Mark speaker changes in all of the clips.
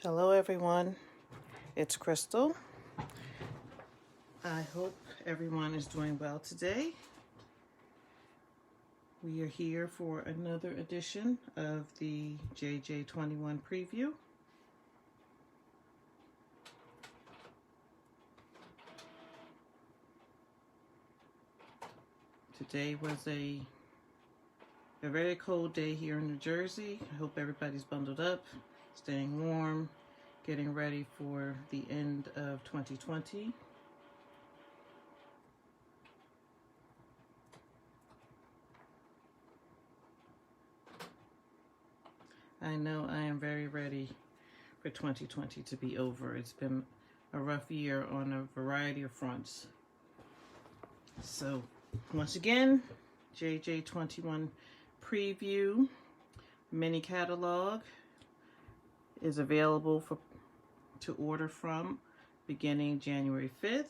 Speaker 1: Hello everyone, it's Crystal. I hope everyone is doing well today. We are here for another edition of the JJ21 preview. Today was a very cold day here in New Jersey. I hope everybody's bundled up, staying warm, getting ready for the end of 2020. I know I am very ready for 2020 to be over. It's been a rough year on a variety of fronts. So once again, JJ21 preview mini catalog is available to order from beginning January 5th.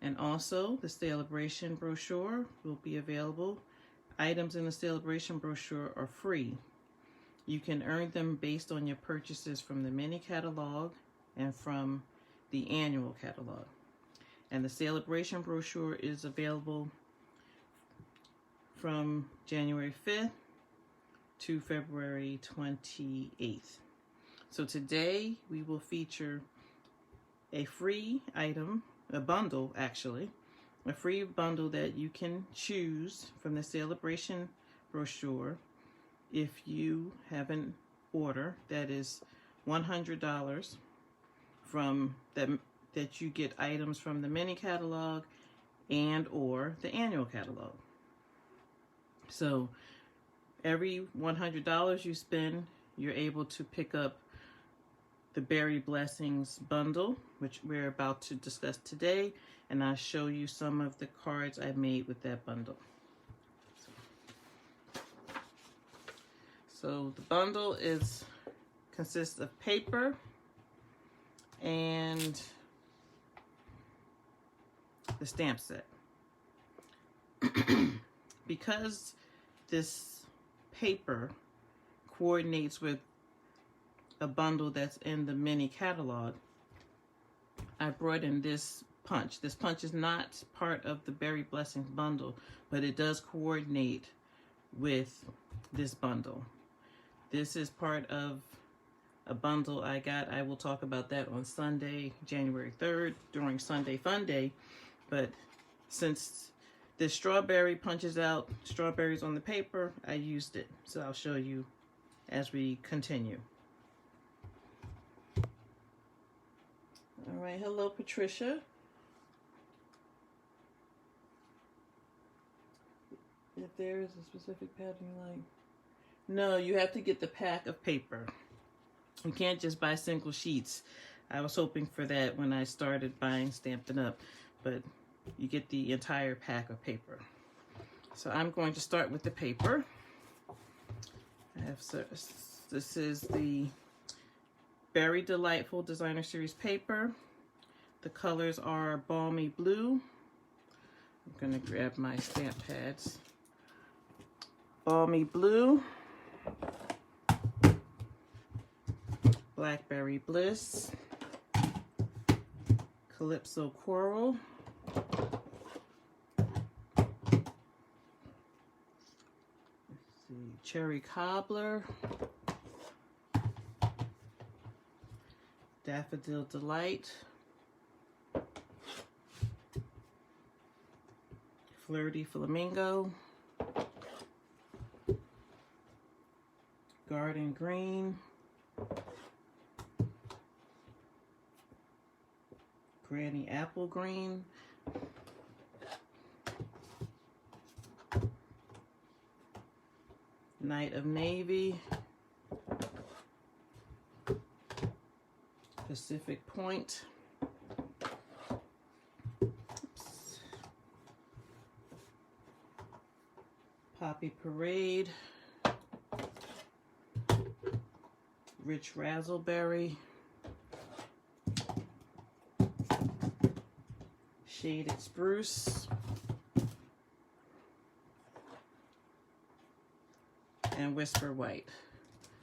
Speaker 1: And also the Sale-a-bration brochure will be available. Items in the Sale-a-bration brochure are free. You can earn them based on your purchases from the mini catalog and from the annual catalog. And the Sale-a-bration brochure is available from January 5th to February 28th. So today we will feature a free item, a bundle actually, a free bundle that you can choose from the Sale-a-bration brochure if you have an order that is $100 from that you get items from the mini catalog and or the annual catalog. So every $100 you spend, you're able to pick up the Berry Blessings bundle, which we're about to discuss today, and I'll show you some of the cards I made with that bundle. So the bundle consists of paper and the stamp set. Because this paper coordinates with a bundle that's in the mini catalog, I brought in this punch. This punch is not part of the Berry Blessings bundle, but it does coordinate with this bundle. This is part of a bundle I got. I will talk about that on Sunday, January 3rd, during Sunday Fun Day. But since this strawberry punches out strawberries on the paper, I used it. So I'll show you as we continue. All right, hello Patricia. If there is a specific pattern you like. No, you have to get the pack of paper. You can't just buy single sheets. I was hoping for that when I started buying Stampin' Up, but you get the entire pack of paper. So I'm going to start with the paper. This is the Very Delightful Designer Series paper. The colors are Balmy Blue. I'm going to grab my stamp pads. Balmy Blue, Blackberry Bliss, Calypso Coral, Cherry Cobbler, Daffodil Delight, Flirty Flamingo, Garden Green, Granny Apple Green, Night of Navy, Pacific Point, Poppy Parade, Rich Razzleberry, Shaded Spruce, and Whisper White.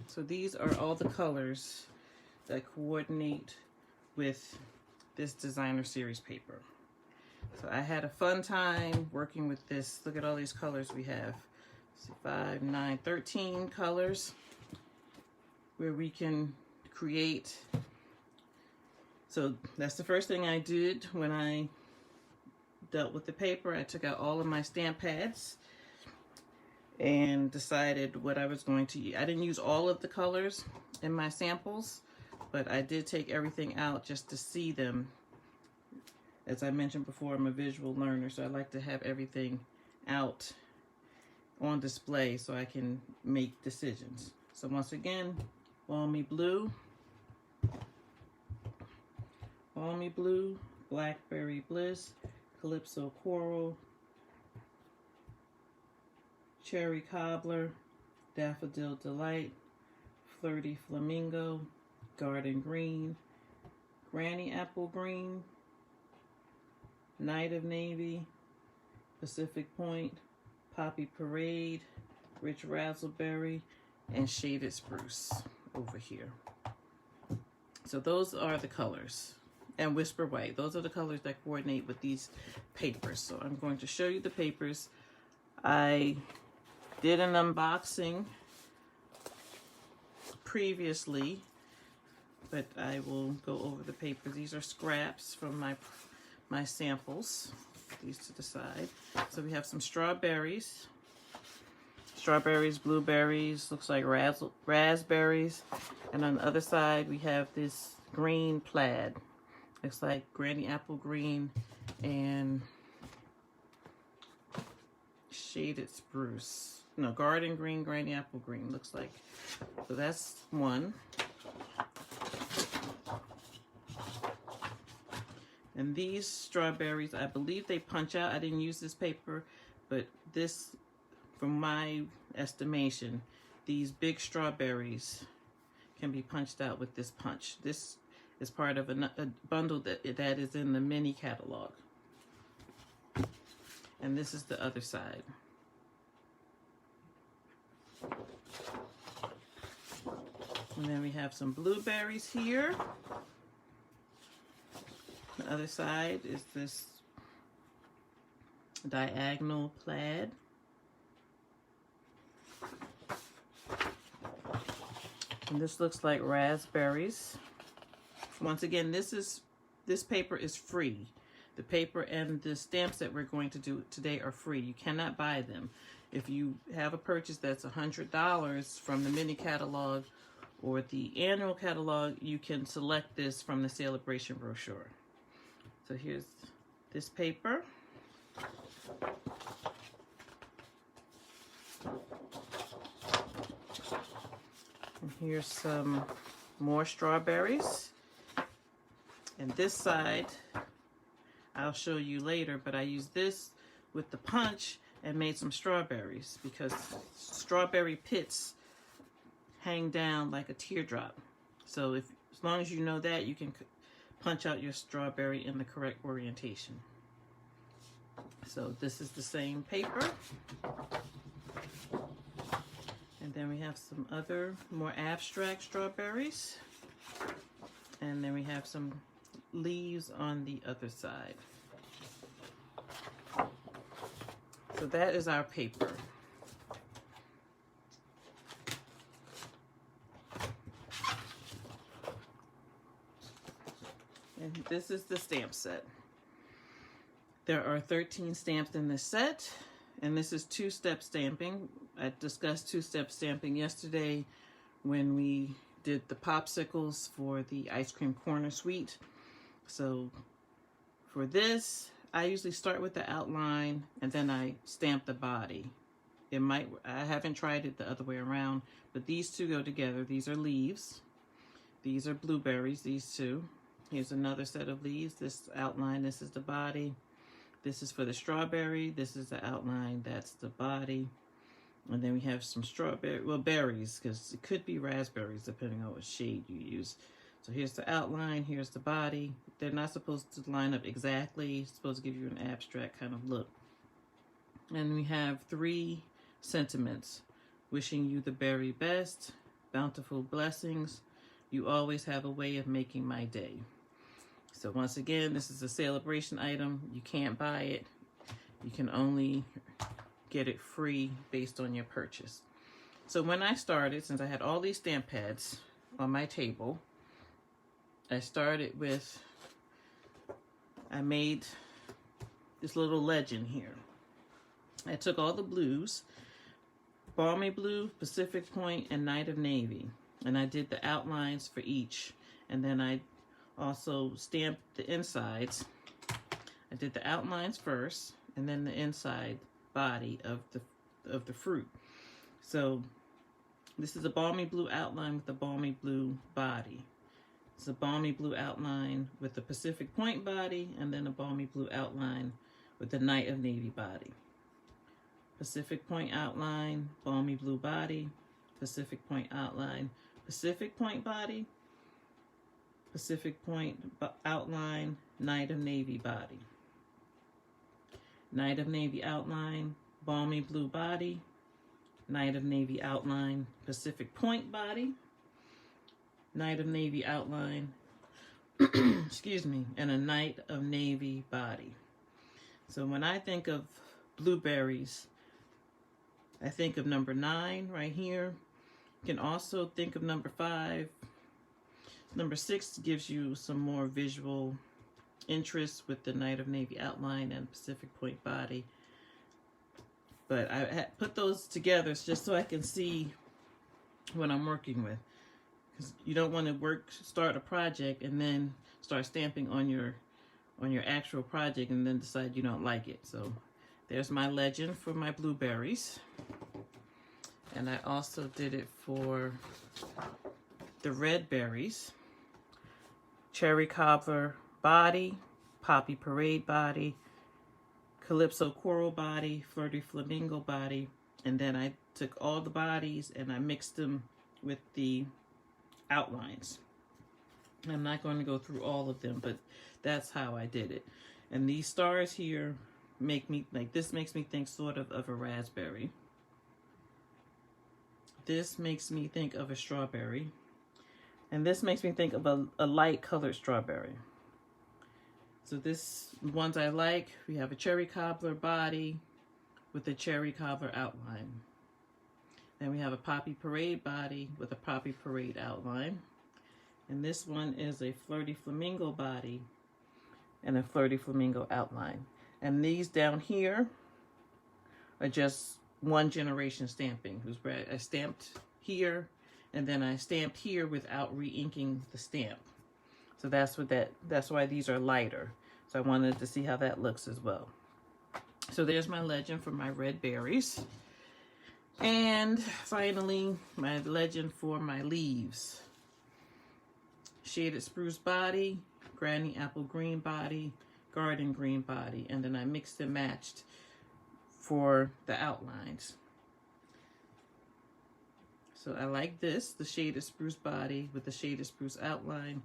Speaker 1: So these are all the colors that coordinate with this designer series paper. So I had a fun time working with this. Look at all these colors we have. 5, 9, 13 colors where we can create. So that's the first thing I did when I dealt with the paper. I took out all of my stamp pads and decided what I was going to use. I didn't use all of the colors in my samples, but I did take everything out just to see them. As I mentioned before, I'm a visual learner, so I like to have everything out on display so I can make decisions. So once again, Balmy Blue, Blackberry Bliss, Calypso Coral, Cherry Cobbler, Daffodil Delight, Flirty Flamingo, Garden Green, Granny Apple Green, Night of Navy, Pacific Point, Poppy Parade, Rich Razzleberry, and Shaded Spruce over here. So those are the colors. And Whisper White. Those are the colors that coordinate with these papers. So I'm going to show you the papers. I did an unboxing previously, but I will go over the papers. These are scraps from my samples. These to the side. So we have some strawberries, blueberries, looks like raspberries, and on the other side we have this green plaid. Looks like Granny Apple Green and Shaded Spruce. No, Garden Green, Granny Apple Green, looks like. So that's one. And these strawberries, I believe they punch out. I didn't use this paper, but this, from my estimation, these big strawberries can be punched out with this punch. This is part of a bundle that is in the mini catalog. And this is the other side. And then we have some blueberries here. The other side is this diagonal plaid. And this looks like raspberries. Once again, this paper is free. The paper and the stamps that we're going to do today are free. You cannot buy them. If you have a purchase that's $100 from the mini catalog or the annual catalog, you can select this from the Sale-a-bration brochure. So here's this paper. And here's some more strawberries. And this side, I'll show you later, but I used this with the punch and made some strawberries because strawberry pits hang down like a teardrop. So as long as you know that, you can punch out your strawberry in the correct orientation. So this is the same paper. And then we have some other more abstract strawberries. And then we have some leaves on the other side. So that is our paper. And this is the stamp set. There are 13 stamps in this set, and this is two-step stamping. I discussed two-step stamping yesterday when we did the popsicles for the ice cream corner suite. So for this, I usually start with the outline and then I stamp the body. I haven't tried it the other way around, but these two go together. These are leaves. These are blueberries, these two. Here's another set of leaves. This outline, this is the body. This is for the strawberry. This is the outline, that's the body. And then we have some berries, because it could be raspberries depending on what shade you use. So here's the outline, here's the body. They're not supposed to line up exactly. It's supposed to give you an abstract kind of look. And we have 3 sentiments. Wishing you the very best, bountiful blessings. You always have a way of making my day. So once again, this is a Sale-a-bration item. You can't buy it. You can only get it free based on your purchase. So when I started, since I had all these stamp pads on my table, I started with, I made this little legend here. I took all the blues, Balmy Blue, Pacific Point, and Night of Navy, and I did the outlines for each. And then I also stamped the insides. I did the outlines first, and then the inside body of the fruit. So this is a Balmy Blue outline with a Balmy Blue body. It's a Balmy Blue outline with the Pacific Point body, and then a Balmy Blue outline with the Night of Navy body. Pacific Point outline, Balmy Blue body, Pacific Point outline, Pacific Point body, Pacific Point outline, Night of Navy body. Night of Navy outline, Balmy Blue body, Night of Navy outline, Pacific Point body, Night of Navy outline, excuse me, and a Night of Navy body. So when I think of blueberries, I think of number 9 right here. You can also think of number 5. Number 6 gives you some more visual interest with the Night of Navy outline and Pacific Point body. But I put those together just so I can see what I'm working with. Because you don't want to start a project and then start stamping on your actual project and then decide you don't like it. So there's my legend for my blueberries. And I also did it for the red berries. Cherry Cobbler body, Poppy Parade body, Calypso Coral body, Flirty Flamingo body. And then I took all the bodies and I mixed them with the outlines. I'm not going to go through all of them, but that's how I did it. And these stars here make me, like, this makes me think sort of a raspberry. This makes me think of a strawberry. And this makes me think of a light colored strawberry. So this ones I like, we have a Cherry Cobbler body with a Cherry Cobbler outline. Then we have a Poppy Parade body with a Poppy Parade outline. And this one is a Flirty Flamingo body and a Flirty Flamingo outline. And these down here are just one generation stamping. I stamped here and then I stamped here without re-inking the stamp. So that's why these are lighter. So I wanted to see how that looks as well. So there's my legend for my red berries. And finally, my legend for my leaves. Shaded spruce body, granny apple green body, garden green body, and then I mixed and matched for the outlines. So I like this, the shaded spruce body with the shaded spruce outline,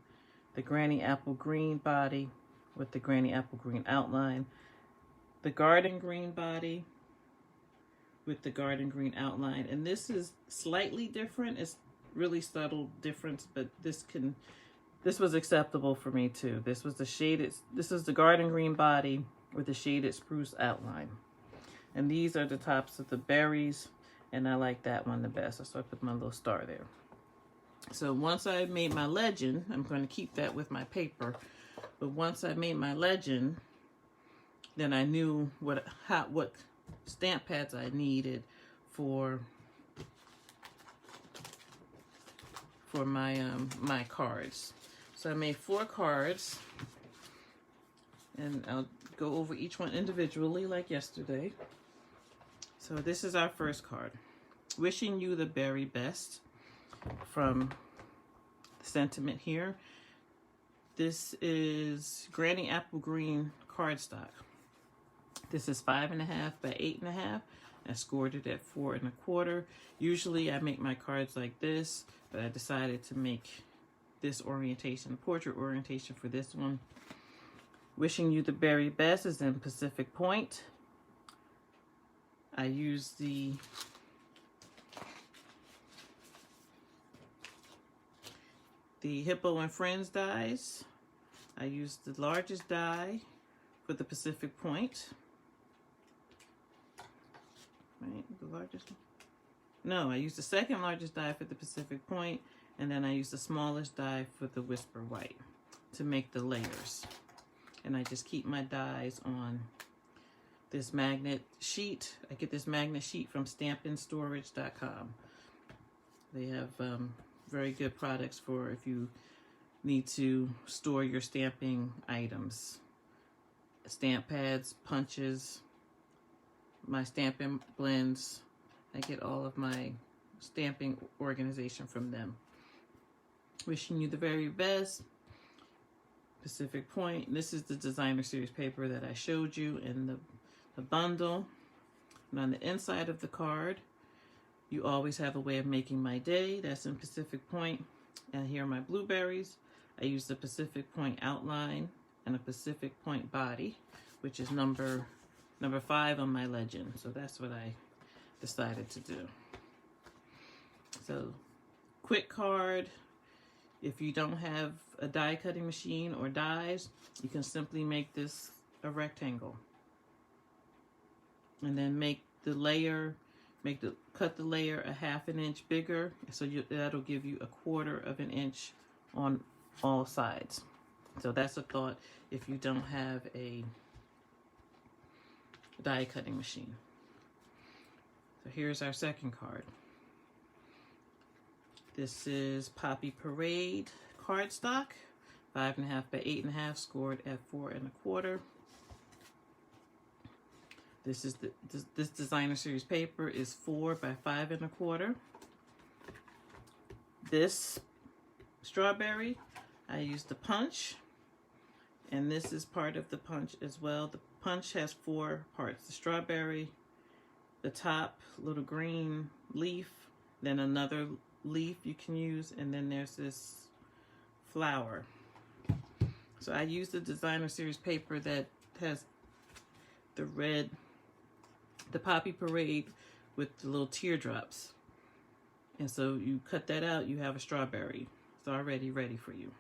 Speaker 1: the granny apple green body with the granny apple green outline, the garden green body with the garden green outline. And this is slightly different. It's really subtle difference, but this was acceptable for me too. This is the garden green body with the shaded spruce outline. And these are the tops of the berries, and I like that one the best. So I put my little star there. So once I made my legend, I'm going to keep that with my paper. But once I made my legend, then I knew what stamp pads I needed for my my cards. So I made 4 cards, and I'll go over each one individually like yesterday. So this is our first card. Wishing you the very best, from the sentiment here. This is Granny Apple Green cardstock. This is 5.5 by 8.5. I scored it at 4 1/4. Usually I make my cards like this, but I decided to make this orientation, portrait orientation for this one. Wishing you the very best is in Pacific Point. I use the the Hippo and Friends dies. I used the largest die for the Pacific Point. Right, the largest one? No, I used the second largest die for the Pacific Point, and then I used the smallest die for the Whisper White to make the layers. And I just keep my dies on this magnet sheet. I get this magnet sheet from StampinStorage.com. They have very good products for if you need to store your stamping items. Stamp pads, punches, my stamping blends. I get all of my stamping organization from them. Wishing you the very best. Pacific Point. This is the designer series paper that I showed you in the bundle. And on the inside of the card, you always have a way of making my day. That's in Pacific Point. And here are my blueberries. I use the Pacific Point outline and a Pacific Point body, which is number 5 on my legend. So that's what I decided to do. So, quick card. If you don't have a die cutting machine or dies, you can simply make this a rectangle. And then make the layer, cut the layer a ½ inch bigger, so that'll give you a ½ of an inch on all sides. So that's a thought if you don't have a die cutting machine. So here's our second card. This is Poppy Parade cardstock, 5.5 by 8.5, scored at 4 1/4. This is this designer series paper is 4 by 5 1/4. This strawberry, I used the punch, and this is part of the punch as well. The punch has 4 parts: the strawberry, the top little green leaf, then another leaf you can use, and then there's this flower. So I used the designer series paper that has the red, the Poppy Parade with the little teardrops. And so you cut that out, you have a strawberry. It's already ready for you.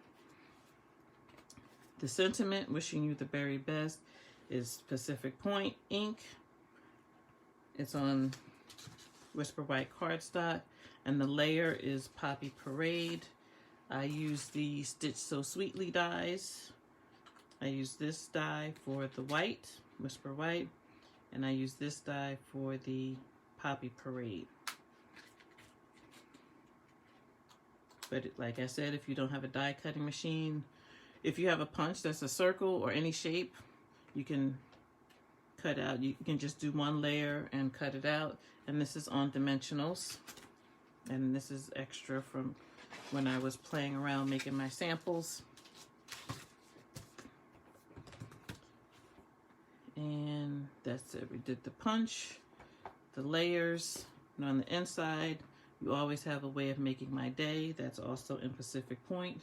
Speaker 1: The sentiment, wishing you the very best, is Pacific Point ink. It's on Whisper White cardstock, and the layer is Poppy Parade. I use the Stitch So Sweetly dies. I use this die for the white, Whisper White, and I use this die for the Poppy Parade. But like I said, if you don't have a die cutting machine, if you have a punch that's a circle or any shape, you can cut out. You can just do one layer and cut it out. And this is on dimensionals. And this is extra from when I was playing around making my samples. And that's it. We did the punch, the layers, and on the inside, you always have a way of making my day. That's also in Pacific Point.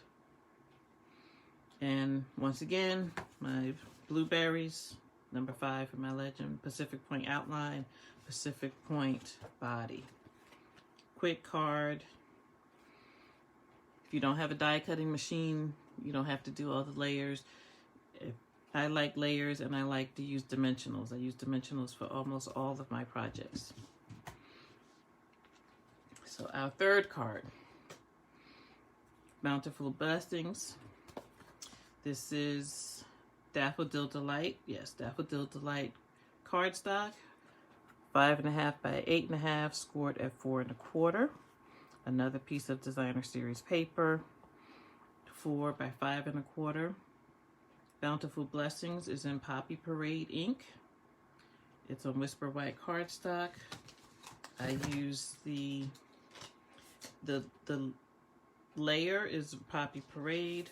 Speaker 1: And once again, my blueberries, number 5 for my legend, Pacific Point outline, Pacific Point body. Quick card. If you don't have a die cutting machine, you don't have to do all the layers. I like layers, and I like to use dimensionals. I use dimensionals for almost all of my projects. So our third card, Bountiful Blessings. This is Daffodil Delight. Yes, Daffodil Delight cardstock, 5.5 by 8.5, scored at 4 1/4. Another piece of designer series paper, 4 by 5 1/4. Bountiful Blessings is in Poppy Parade ink. It's on Whisper White cardstock. I use the layer is Poppy Parade.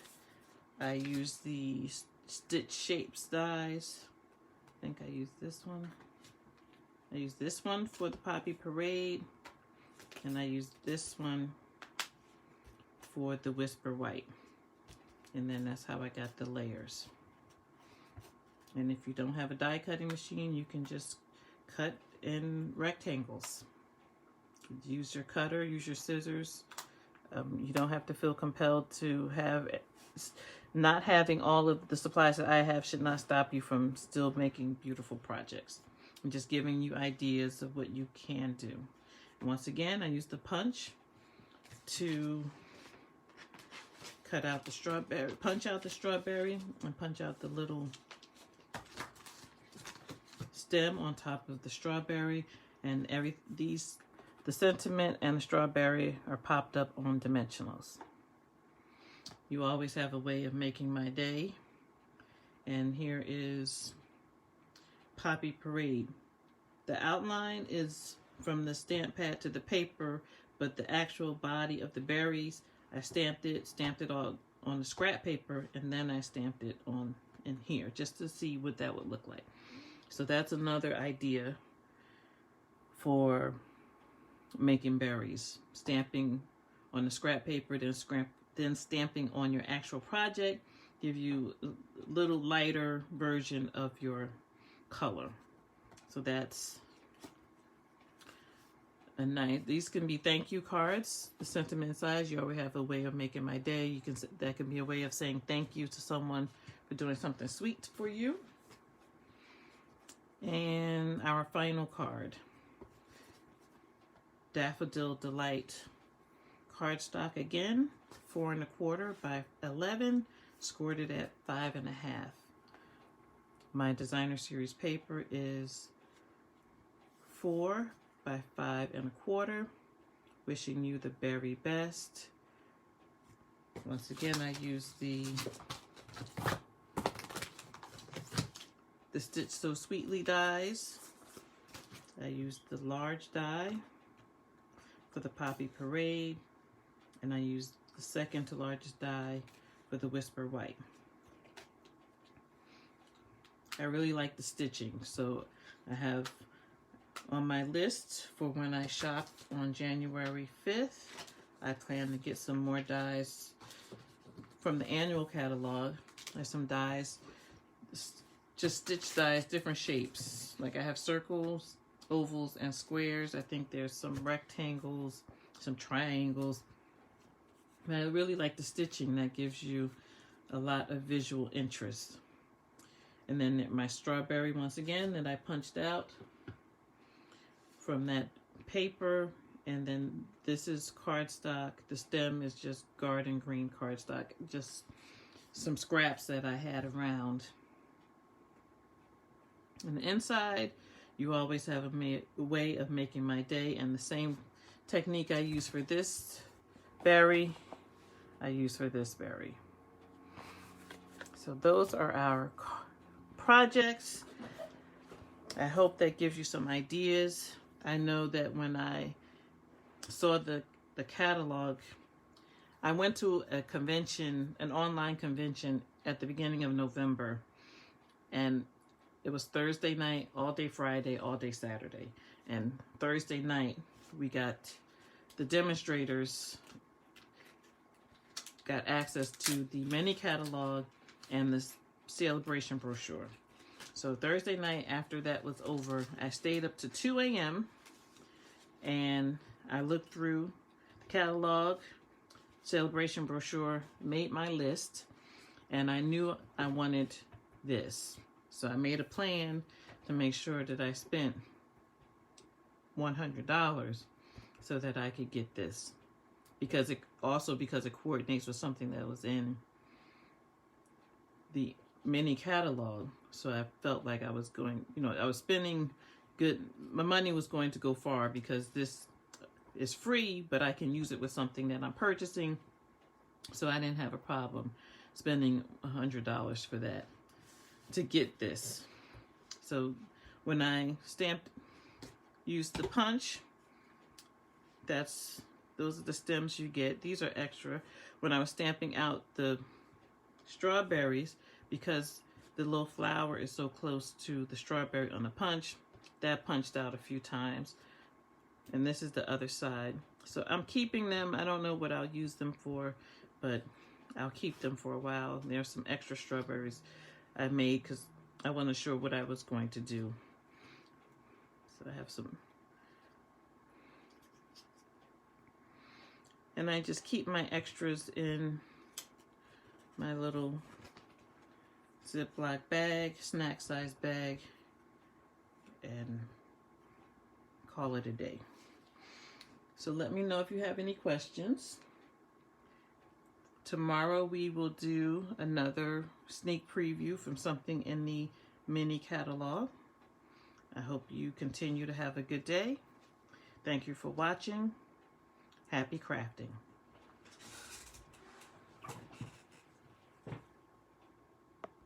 Speaker 1: I use the Stitch Shapes dies. I think I used this one. I use this one for the Poppy Parade, and I use this one for the Whisper White. And then that's how I got the layers. And if you don't have a die cutting machine, you can just cut in rectangles. Use your cutter, use your scissors. You don't have to feel compelled to have, not having all of the supplies that I have should not stop you from still making beautiful projects. I'm just giving you ideas of what you can do. And once again, I use the punch to cut out the strawberry, punch out the strawberry, and punch out the little stem on top of the strawberry. And the sentiment and the strawberry are popped up on dimensionals. You always have a way of making my day. And here is Poppy Parade. The outline is from the stamp pad to the paper, but the actual body of the berries, I stamped it all on the scrap paper, and then I stamped it on in here just to see what that would look like. So that's another idea for making berries. Stamping on the scrap paper, then stamping on your actual project, give you a little lighter version of your color. So that's a nice, these can be thank you cards. The sentiment size, you always have a way of making my day. That can be a way of saying thank you to someone for doing something sweet for you. And our final card, Daffodil Delight cardstock again, 4 1/4 by 11, scored it at 5 1/2. My designer series paper is 4 by 5 1/4. Wishing you the very best. Once again, I use the Stitch So Sweetly dies. I used the large die for the Poppy Parade, and I used the second to largest die for the Whisper White. I really like the stitching, so I have on my list for when I shop on January 5th, I plan to get some more dies from the annual catalog. There's some dies, just stitch dies, different shapes. Like I have circles, ovals, and squares. I think there's some rectangles, some triangles. But I really like the stitching. That gives you a lot of visual interest. And then my strawberry, once again, that I punched out from that paper. And then this is cardstock. The stem is just garden green cardstock. Just some scraps that I had around. And the inside, you always have a way of making my day. And the same technique I use for this berry, I use for this berry. So those are our projects. I hope that gives you some ideas. I know that when I saw the catalog, I went to a convention, an online convention at the beginning of November, and it was Thursday night, all day Friday, all day Saturday. And Thursday night, we got the demonstrators, got access to the mini catalog and the Sale-a-bration brochure. So Thursday night, after that was over, I stayed up to 2 a.m. and I looked through the catalog, Sale-a-bration brochure, made my list, and I knew I wanted this. So I made a plan to make sure that I spent $100 so that I could get this. Because it coordinates with something that was in the mini catalog. So I felt like I was going, I was spending good, my money was going to go far because this is free, but I can use it with something that I'm purchasing. So I didn't have a problem spending $100 for that to get this. So when I used the punch, those are the stems you get. These are extra. When I was stamping out the strawberries, because the little flower is so close to the strawberry on the punch, that punched out a few times. And this is the other side. So I'm keeping them. I don't know what I'll use them for, but I'll keep them for a while. There's some extra strawberries I made because I wasn't sure what I was going to do. So I have some. And I just keep my extras in my little Ziploc bag, snack size bag, and call it a day. So let me know if you have any questions. Tomorrow we will do another sneak preview from something in the mini catalog. I hope you continue to have a good day. Thank you for watching. Happy crafting.